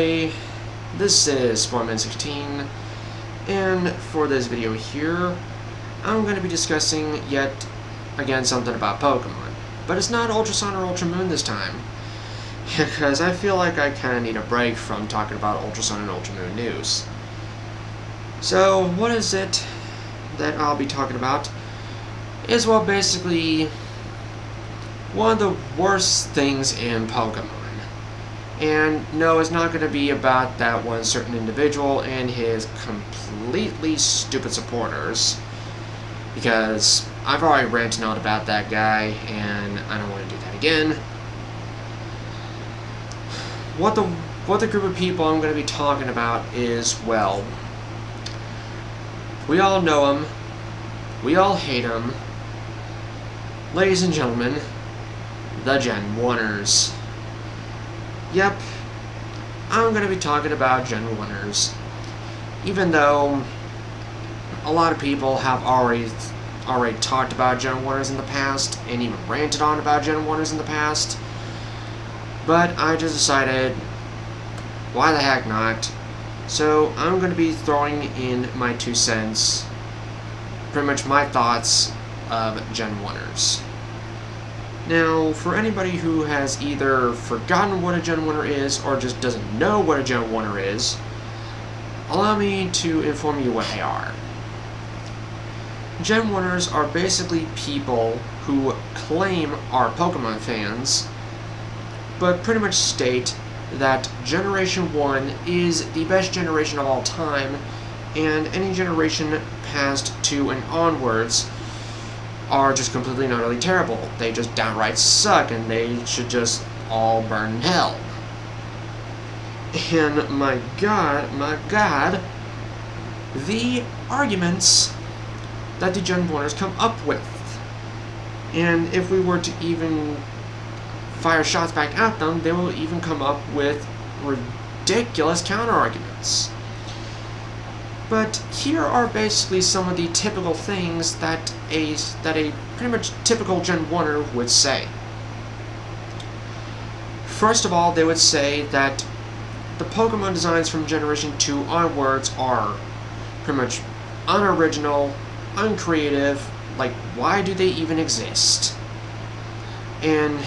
everybody, this is Spawnman16, and for this video here, I'm going to be discussing yet again something about Pokemon. But it's not Ultra Sun or Ultra Moon this time, because I feel like I kind of need a break from talking about Ultra Sun and Ultra Moon news. So, what is it that I'll be talking about? Is, well, basically one of the worst things in Pokemon. And no, it's not going to be about that one certain individual and his completely stupid supporters, because I've already ranted on about that guy and I don't want to do that again. What the group of people I'm going to be talking about is, well, we all know him, we all hate him. Ladies and gentlemen, the Genwunners. Yep, I'm going to be talking about Genwunners. Even though a lot of people have already talked about Genwunners in the past, and even ranted on about Genwunners in the past. But I just decided, why the heck not? So I'm going to be throwing in my 2 cents, pretty much my thoughts of Genwunners. Now, for anybody who has either forgotten what a Genwunner is or just doesn't know what a Genwunner is, allow me to inform you what they are. Genwunners are basically people who claim are Pokemon fans, but pretty much state that Generation 1 is the best generation of all time, and any generation past 2 and onwards are just completely and utterly terrible. They just downright suck, and they should just all burn in hell. And my god, the arguments that the Genwunners come up with. And if we were to even fire shots back at them, they will even come up with ridiculous counter-arguments. But here are basically some of the typical things that a pretty much typical Genwunner would say. First of all, they would say that the Pokemon designs from Generation 2 onwards are pretty much unoriginal, uncreative. Like, why do they even exist? And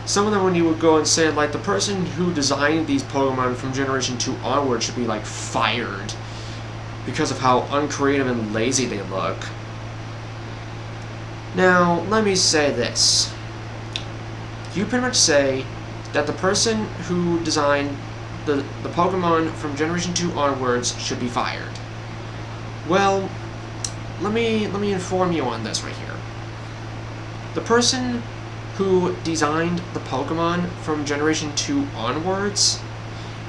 some of them, when you would go and say, like, the person who designed these Pokemon from Generation 2 onward should be, like, fired because of how uncreative and lazy they look. Now, let me say this. You pretty much say that the person who designed the Pokemon from Generation 2 onwards should be fired. Well, let me inform you on this right here. The person who designed the Pokemon from Generation 2 onwards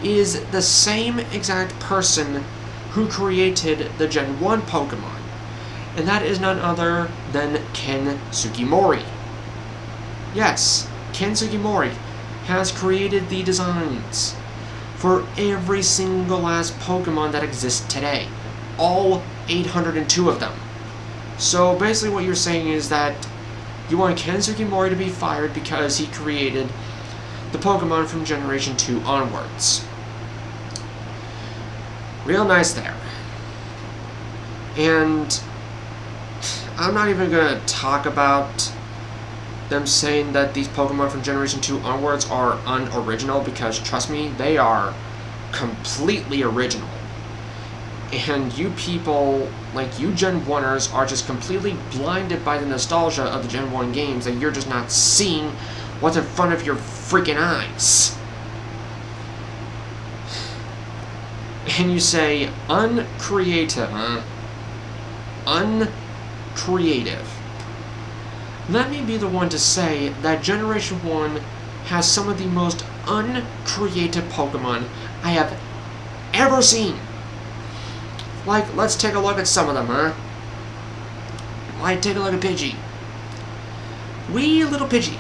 is the same exact person who created the Gen 1 Pokemon, and that is none other than Ken Sugimori. Yes, Ken Sugimori has created the designs for every single last Pokemon that exists today. All 802 of them. So basically what you're saying is that you want Ken Sugimori to be fired because he created the Pokemon from Generation 2 onwards. Real nice there. And I'm not even going to talk about them saying that these Pokemon from Generation 2 onwards are unoriginal, because trust me, they are completely original. And you people, like you Genwunners, are just completely blinded by the nostalgia of the Gen 1 games, that you're just not seeing what's in front of your freaking eyes. And you say, uncreative, huh? Uncreative. Let me be the one to say that Generation 1 has some of the most uncreative Pokemon I have ever seen. Like, let's take a look at some of them, huh? Like, take a look at Pidgey. Wee little Pidgey.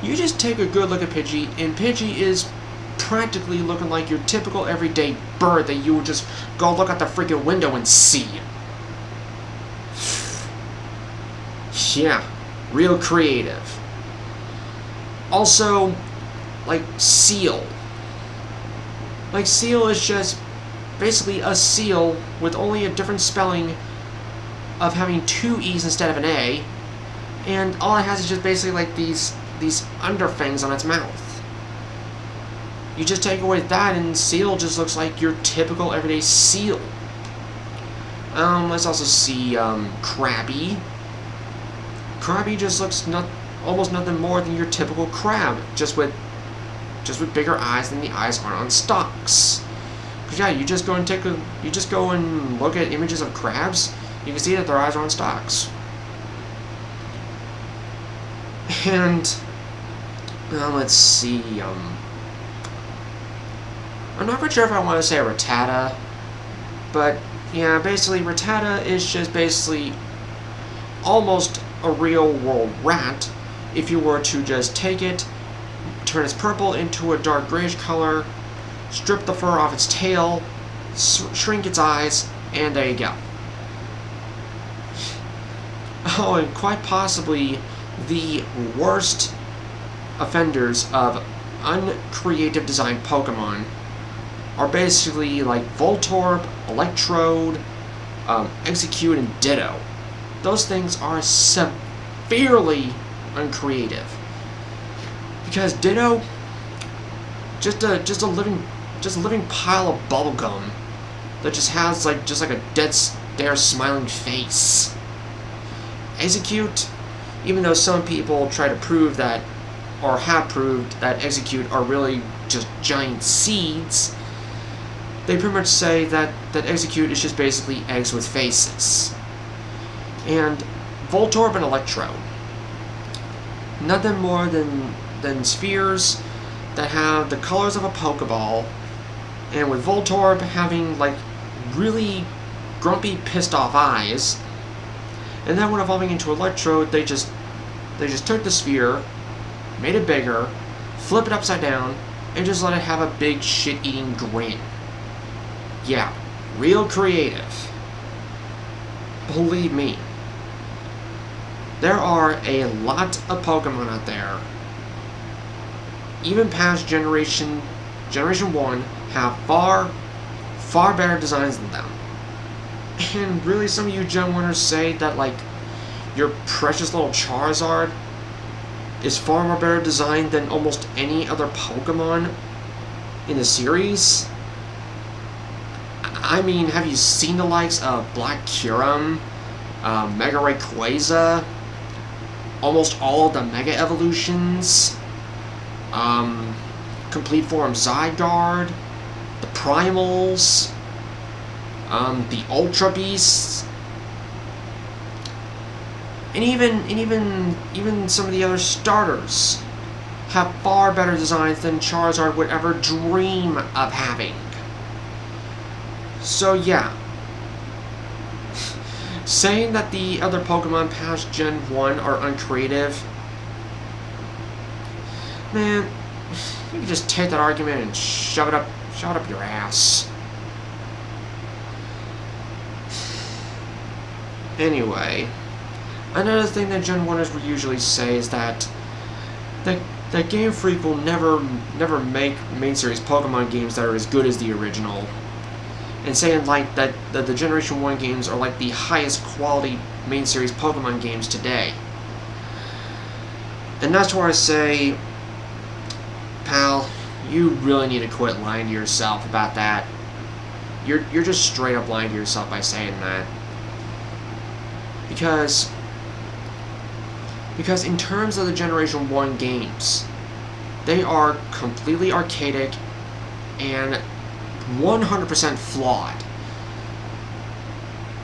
You just take a good look at Pidgey, and Pidgey is practically looking like your typical everyday bird that you would just go look out the freaking window and see. Yeah, real creative. Also, like Seal. Like, seal is just basically a seal with only a different spelling of having two E's instead of an A, and all it has is just basically like these underfangs on its mouth. You just take away that, and seal just looks like your typical everyday seal. Let's also see crabby. Crabby just looks almost nothing more than your typical crab, just with bigger eyes than the eyes are on stalks. Cause yeah, you just go and look at images of crabs, you can see that their eyes are on stalks. And let's see. I'm not quite sure if I want to say Rattata, but yeah, basically Rattata is just basically almost a real world rat if you were to just take it, turn its purple into a dark grayish color, strip the fur off its tail, shrink its eyes, and there you go. Oh, and quite possibly the worst offenders of uncreative design Pokemon are basically like Voltorb, Electrode, Execute, and Ditto. Those things are severely uncreative. Because Ditto, just a living pile of bubblegum that just has like a dead stare smiling face. Execute, even though some people try to prove that, or have proved that Execute are really just giant seeds, they pretty much say that Execute is just basically eggs with faces. And Voltorb and Electrode, nothing more than spheres that have the colors of a Pokeball, and with Voltorb having like really grumpy, pissed off eyes, and then when evolving into Electrode, they just took the sphere, made it bigger, flip it upside down, and just let it have a big shit-eating grin. Yeah, real creative. Believe me. There are a lot of Pokemon out there, even past Generation 1, have far better designs than them. And really, some of you Genwunners say that, like, your precious little Charizard is far more better designed than almost any other Pokemon in the series? I mean, have you seen the likes of Black Kyurem, Mega Rayquaza, almost all of the Mega Evolutions, Complete Form Zygarde, the Primals, the Ultra Beasts, and even some of the other starters have far better designs than Charizard would ever dream of having. So yeah, saying that the other Pokemon past Gen 1 are uncreative, man, you can just take that argument and shove it up your ass. Anyway, another thing that Gen 1ers would usually say is that Game Freak will never make main series Pokemon games that are as good as the original. And saying like that the Generation 1 games are like the highest quality main series Pokemon games today. And that's where I say, pal, you really need to quit lying to yourself about that. You're just straight up lying to yourself by saying that. Because in terms of the Generation 1 games, they are completely archaic and 100% flawed.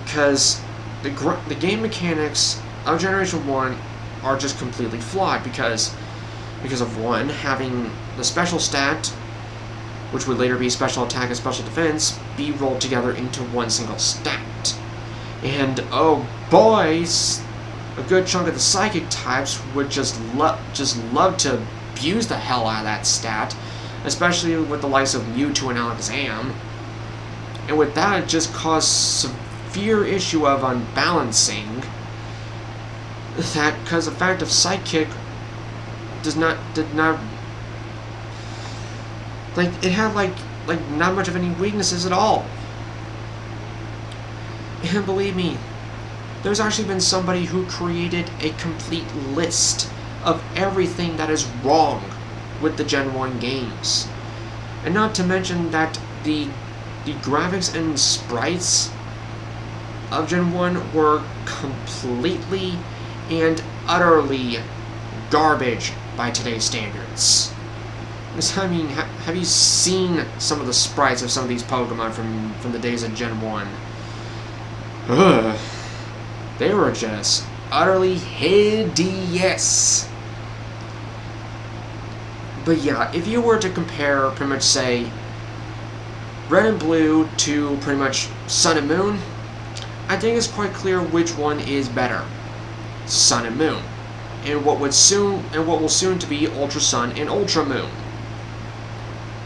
Because the game mechanics of Generation 1 are just completely flawed because of one, having the special stat, which would later be special attack and special defense, be rolled together into one single stat. And oh boys, a good chunk of the psychic types would just love to abuse the hell out of that stat, especially with the likes of Mewtwo and Alakazam. And with that, it just caused severe issue of unbalancing. That because the fact of Psychic did not like it had like not much of any weaknesses at all. And believe me, there's actually been somebody who created a complete list of everything that is wrong with the Gen 1 games. And not to mention that the graphics and sprites of Gen 1 were completely and utterly garbage by today's standards. I mean, have you seen some of the sprites of some of these Pokemon from the days of Gen 1? Ugh. They were just utterly hideous. But yeah, if you were to compare pretty much, say, Red and Blue to pretty much Sun and Moon, I think it's quite clear which one is better. Sun and Moon. And what will soon to be Ultra Sun and Ultra Moon.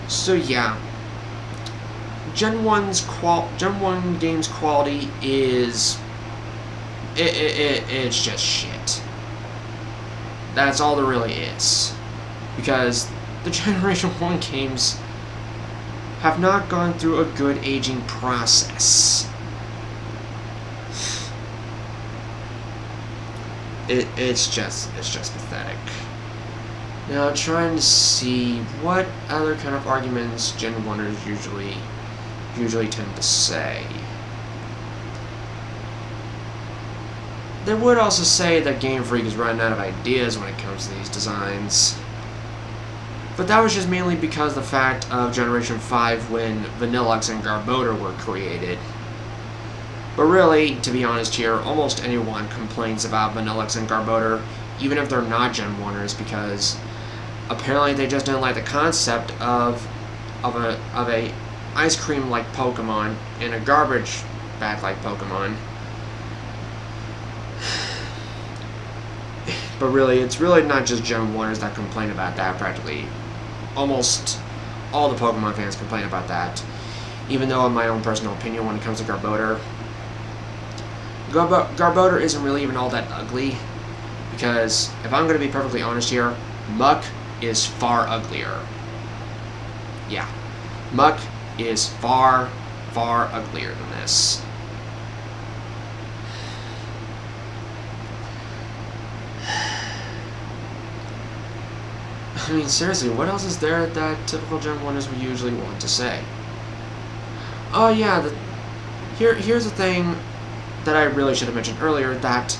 So yeah, Gen 1 game's quality is it's just shit. That's all there really is, because the Generation 1 games have not gone through a good aging process. It's just pathetic. Now, trying to see what other kind of arguments Gen 1ers usually tend to say. They would also say that Game Freak is running out of ideas when it comes to these designs. But that was just mainly because of the fact of Generation 5 when Vanillux and Garbodor were created. But really, to be honest here, almost anyone complains about Vanillux and Garbodor, even if they're not Gen 1ers, because apparently they just didn't like the concept of a ice cream like Pokemon and a garbage bag like Pokemon. But really, it's really not just Gen 1ers that complain about that. Practically almost all the Pokemon fans complain about that. Even though, in my own personal opinion, when it comes to Garbodor, Garbodor isn't really even all that ugly. Because, if I'm going to be perfectly honest here, Muck is far uglier. Yeah. Muck is far, far uglier than this. I mean, seriously, what else is there that typical Gen 1ers would usually want to say? Oh yeah, here's the thing that I really should have mentioned earlier, that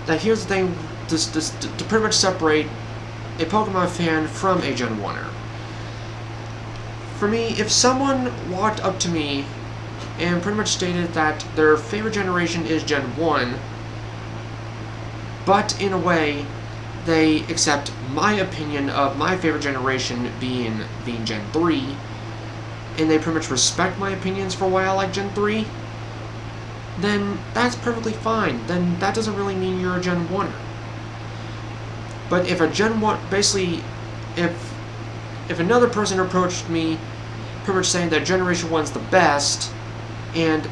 here's the thing to pretty much separate a Pokemon fan from a Gen 1er. For me, if someone walked up to me and pretty much stated that their favorite generation is Gen 1, but in a way they accept my opinion of my favorite generation being Gen 3, and they pretty much respect my opinions for why I like Gen 3, then that's perfectly fine. Then that doesn't really mean you're a Gen 1er. But if a Gen 1, basically, if another person approached me pretty much saying that Generation 1's the best, and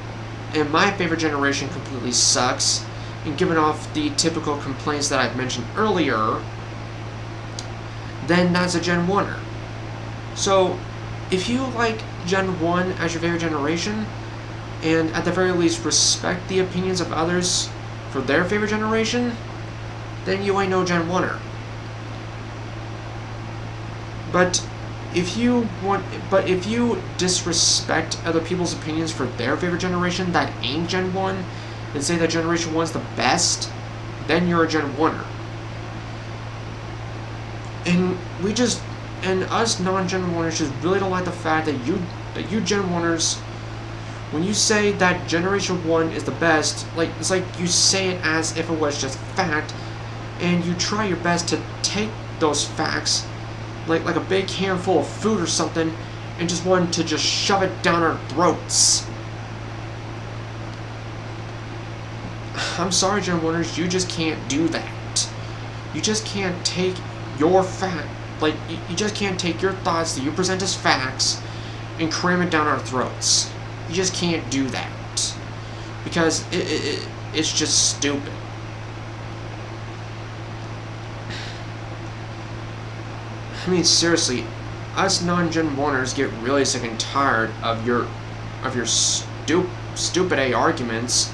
my favorite generation completely sucks, and giving off the typical complaints that I've mentioned earlier, then that's a Gen 1er. So, if you like Gen 1 as your favorite generation, and at the very least respect the opinions of others for their favorite generation, then you ain't no Gen 1er. But if you disrespect other people's opinions for their favorite generation that ain't Gen 1, and say that Generation 1's the best, then you're a Gen 1er. And us non-Gen 1ers just really don't like the fact that you Gen 1ers, when you say that Generation 1 is the best, it's like you say it as if it was just fact, and you try your best to take those facts like a big handful of food or something, and just want to just shove it down our throats. I'm sorry, Gen 1ers, you just can't do that. You just can't take your you just can't take your thoughts that you present as facts and cram it down our throats. You just can't do that. Because it's just stupid. I mean, seriously, us non-Gen 1ers get really sick and tired of your stupid A arguments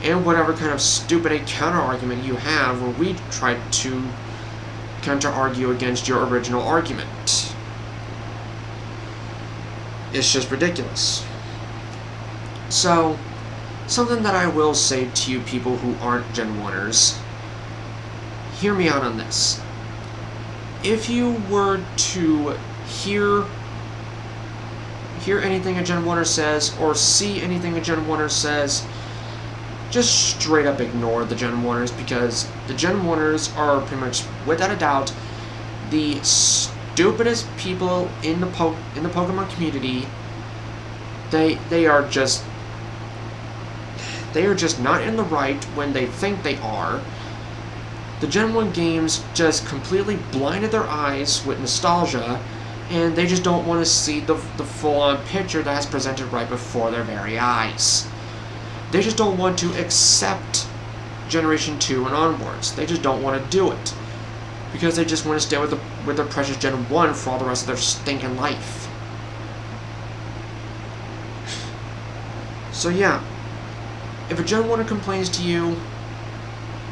and whatever kind of stupid A counter argument you have where we try to counter argue against your original argument. It's just ridiculous. So, something that I will say to you people who aren't Gen 1ers, hear me out on this. If you were to hear anything a Gen 1er says, or see anything a Gen 1er says, just straight up ignore the Gen 1ers, because the Gen 1ers are pretty much, without a doubt, the stupidest people in the Pokemon community. They are just not in the right when they think they are. The Gen 1 games just completely blinded their eyes with nostalgia, and they just don't want to see the full-on picture that's presented right before their very eyes. They just don't want to accept Generation 2 and onwards. They just don't want to do it, because they just want to stay with their precious Gen 1 for all the rest of their stinking life. So yeah, if a Gen 1er complains to you,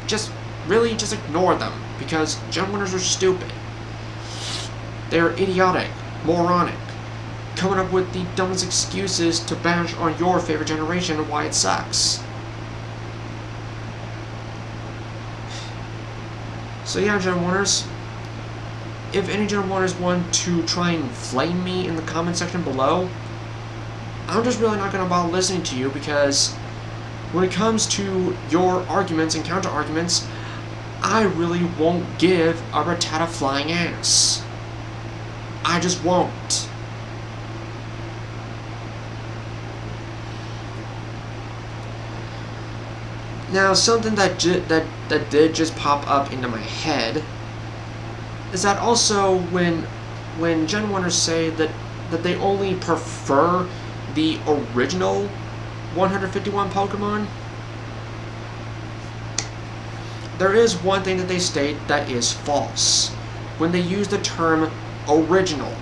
just ignore them, because Gen 1ers are stupid. They're idiotic, moronic, coming up with the dumbest excuses to bash on your favorite generation and why it sucks. So yeah, Gen 1ers, if any Gen 1ers want to try and flame me in the comment section below, I'm just really not going to bother listening to you, because when it comes to your arguments and counter-arguments, I really won't give a Rattata flying ass. I just won't. Now, something that did just pop up into my head is that also when Gen 1ers say that they only prefer the original 151 Pokemon, there is one thing that they state that is false when they use the term original,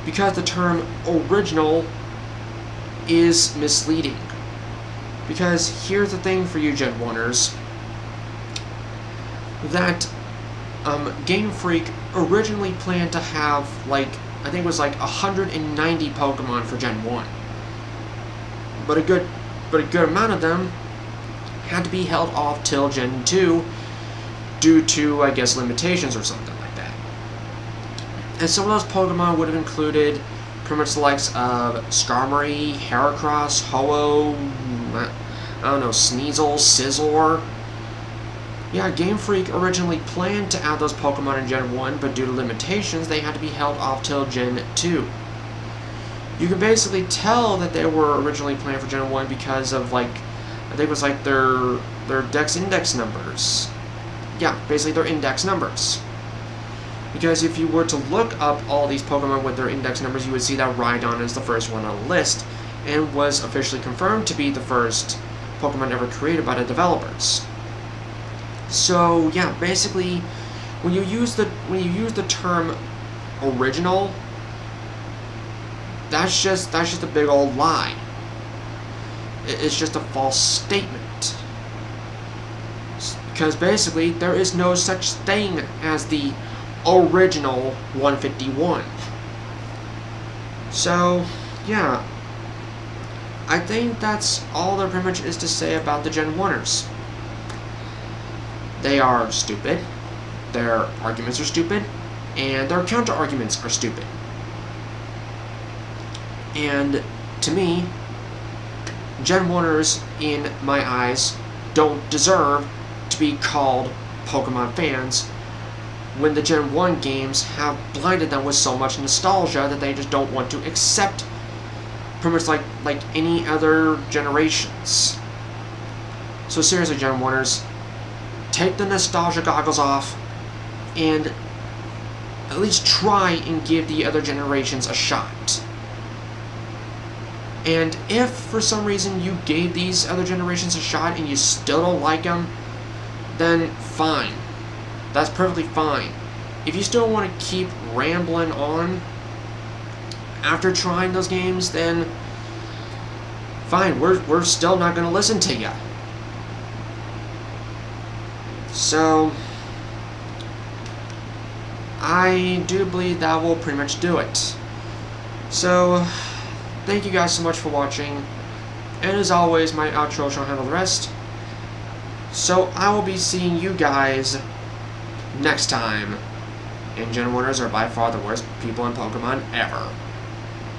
because the term original is misleading. Because here's the thing for you Gen 1ers, that Game Freak originally planned to have, like, I think it was like 190 Pokemon for Gen 1. But a good amount of them had to be held off till Gen 2 due to, I guess, limitations or something like that. And some of those Pokemon would have included pretty much the likes of Skarmory, Heracross, Ho-Oh, I don't know, Sneasel, Scizor. Yeah, Game Freak originally planned to add those Pokemon in Gen 1, but due to limitations, they had to be held off till Gen 2. You can basically tell that they were originally planned for Gen 1 because of, like, I think it was like their Dex Index numbers. Yeah, basically their index numbers. Because if you were to look up all these Pokemon with their index numbers, you would see that Rhydon is the first one on the list, and was officially confirmed to be the first Pokemon ever created by the developers. So yeah, basically, when you use the term original, that's just a big old lie. It's just a false statement. Because basically, there is no such thing as the original 151. So, yeah. I think that's all there pretty much is to say about the Gen 1ers. They are stupid, their arguments are stupid, and their counter-arguments are stupid. And, to me, Gen 1ers, in my eyes, don't deserve to be called Pokemon fans when the Gen 1 games have blinded them with so much nostalgia that they just don't want to accept pretty much like any other generations. So seriously, Gen 1ers, take the nostalgia goggles off and at least try and give the other generations a shot. And if for some reason you gave these other generations a shot and you still don't like them, then fine. That's perfectly fine. if you still want to keep rambling on after trying those games, then fine, we're still not going to listen to you. So, I do believe that will pretty much do it. So, thank you guys so much for watching. And as always, my outro shall handle the rest. So, I will be seeing you guys next time. And Genwunners are by far the worst people in Pokemon ever.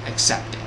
Accept it.